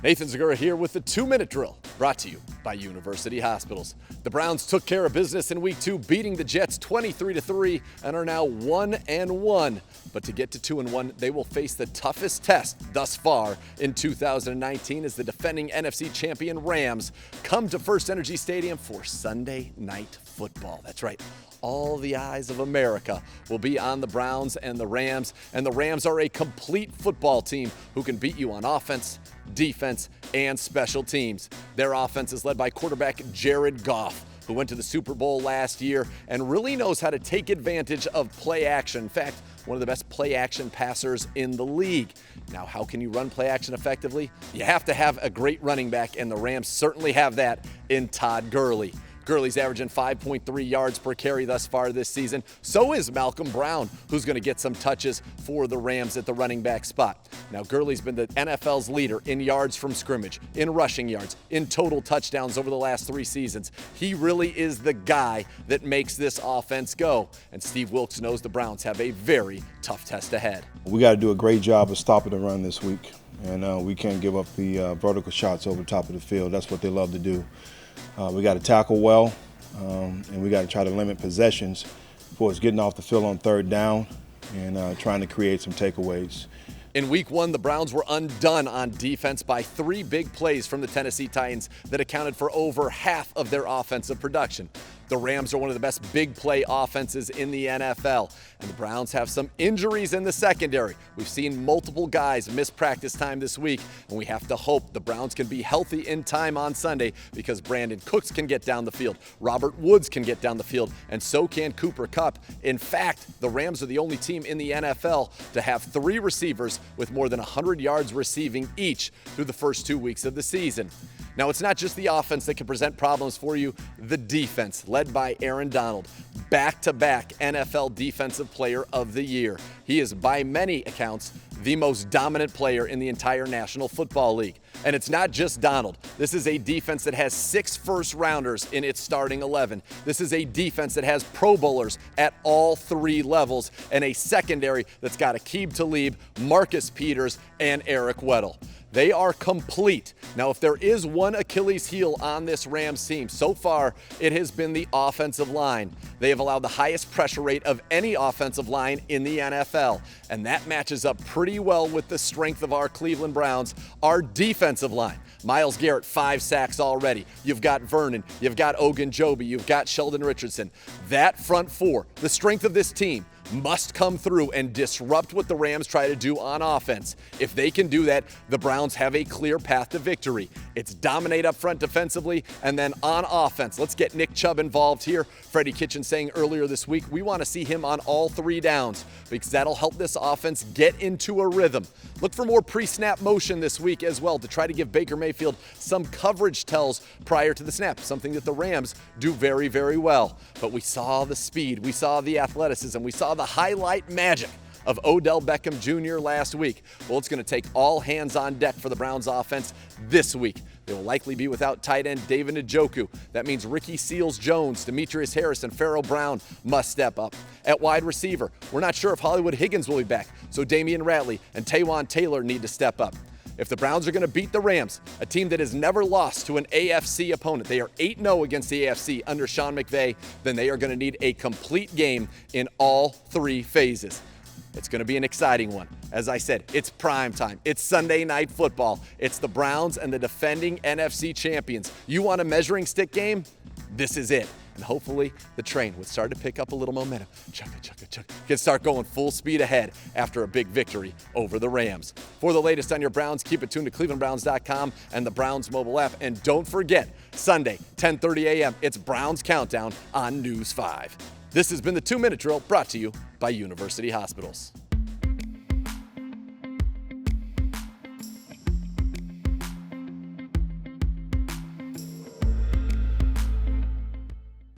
Nathan Zegura here with the 2-minute drill, brought to you by University Hospitals. The Browns took care of business in Week 2, beating the Jets 23-3 and are now 1-1. But to get to 2-1, they will face the toughest test thus far in 2019 as the defending NFC champion Rams come to First Energy Stadium for Sunday Night Football. That's right. All the eyes of America will be on the Browns and the Rams are a complete football team who can beat you on offense, defense, and special teams. Their offense is led by quarterback Jared Goff, who went to the Super Bowl last year and really knows how to take advantage of play action. In fact, one of the best play action passers in the league. Now, how can you run play action effectively? You have to have a great running back, and the Rams certainly have that in Todd Gurley. Gurley's averaging 5.3 yards per carry thus far this season. So is Malcolm Brown, who's going to get some touches for the Rams at the running back spot. Now, Gurley's been the NFL's leader in yards from scrimmage, in rushing yards, in total touchdowns over the last 3 seasons. He really is the guy that makes this offense go. And Steve Wilks knows the Browns have a very tough test ahead. We got to do a great job of stopping the run this week. And we can't give up the vertical shots over the top of the field. That's what they love to do. We got to tackle well, and we got to try to limit possessions for us getting off the field on third down and trying to create some takeaways. In Week 1, the Browns were undone on defense by 3 big plays from the Tennessee Titans that accounted for over half of their offensive production. The Rams are one of the best big play offenses in the NFL, and the Browns have some injuries in the secondary. We've seen multiple guys miss practice time this week, and we have to hope the Browns can be healthy in time on Sunday because Brandon Cooks can get down the field, Robert Woods can get down the field, and so can Cooper Kupp. In fact, the Rams are the only team in the NFL to have 3 receivers with more than 100 yards receiving each through the first 2 weeks of the season. Now, it's not just the offense that can present problems for you. The defense, led by Aaron Donald, back-to-back NFL Defensive Player of the Year. He is, by many accounts, the most dominant player in the entire National Football League. And it's not just Donald. This is a defense that has 6 first-rounders in its starting 11. This is a defense that has Pro Bowlers at all 3 levels and a secondary that's got Aqib Talib, Marcus Peters, and Eric Weddle. They are complete. Now, if there is one Achilles heel on this Rams team, so far it has been the offensive line. They have allowed the highest pressure rate of any offensive line in the NFL, and that matches up pretty well with the strength of our Cleveland Browns, our defensive line. Myles Garrett, 5 sacks already. You've got Vernon, you've got Ogunjobi, you've got Sheldon Richardson. That front 4, the strength of this team, must come through and disrupt what the Rams try to do on offense. If they can do that, the Browns have a clear path to victory. It's dominate up front defensively, and then on offense, let's get Nick Chubb involved here. Freddie Kitchen saying earlier this week, we want to see him on all 3 downs because that'll help this offense get into a rhythm. Look for more pre-snap motion this week as well to try to give Baker Mayfield some coverage tells prior to the snap, something that the Rams do very, very well. But we saw the speed, we saw the athleticism, we saw the highlight magic of Odell Beckham Jr. last week. Well, it's going to take all hands on deck for the Browns offense this week. They will likely be without tight end David Njoku. That means Ricky Seals-Jones, Demetrius Harris, and Pharaoh Brown must step up. At wide receiver, we're not sure if Hollywood Higgins will be back, so Damian Ratley and Taywan Taylor need to step up. If the Browns are going to beat the Rams, a team that has never lost to an AFC opponent, they are 8-0 against the AFC under Sean McVay, then they are going to need a complete game in all 3 phases. It's going to be an exciting one. As I said, it's prime time. It's Sunday Night Football. It's the Browns and the defending NFC champions. You want a measuring stick game? This is it. And hopefully the train would start to pick up a little momentum. Chugga. Can start going full speed ahead after a big victory over the Rams. For the latest on your Browns, keep it tuned to clevelandbrowns.com and the Browns mobile app. And don't forget, Sunday, 10:30 a.m., it's Browns Countdown on News 5. This has been the 2-minute drill brought to you by University Hospitals.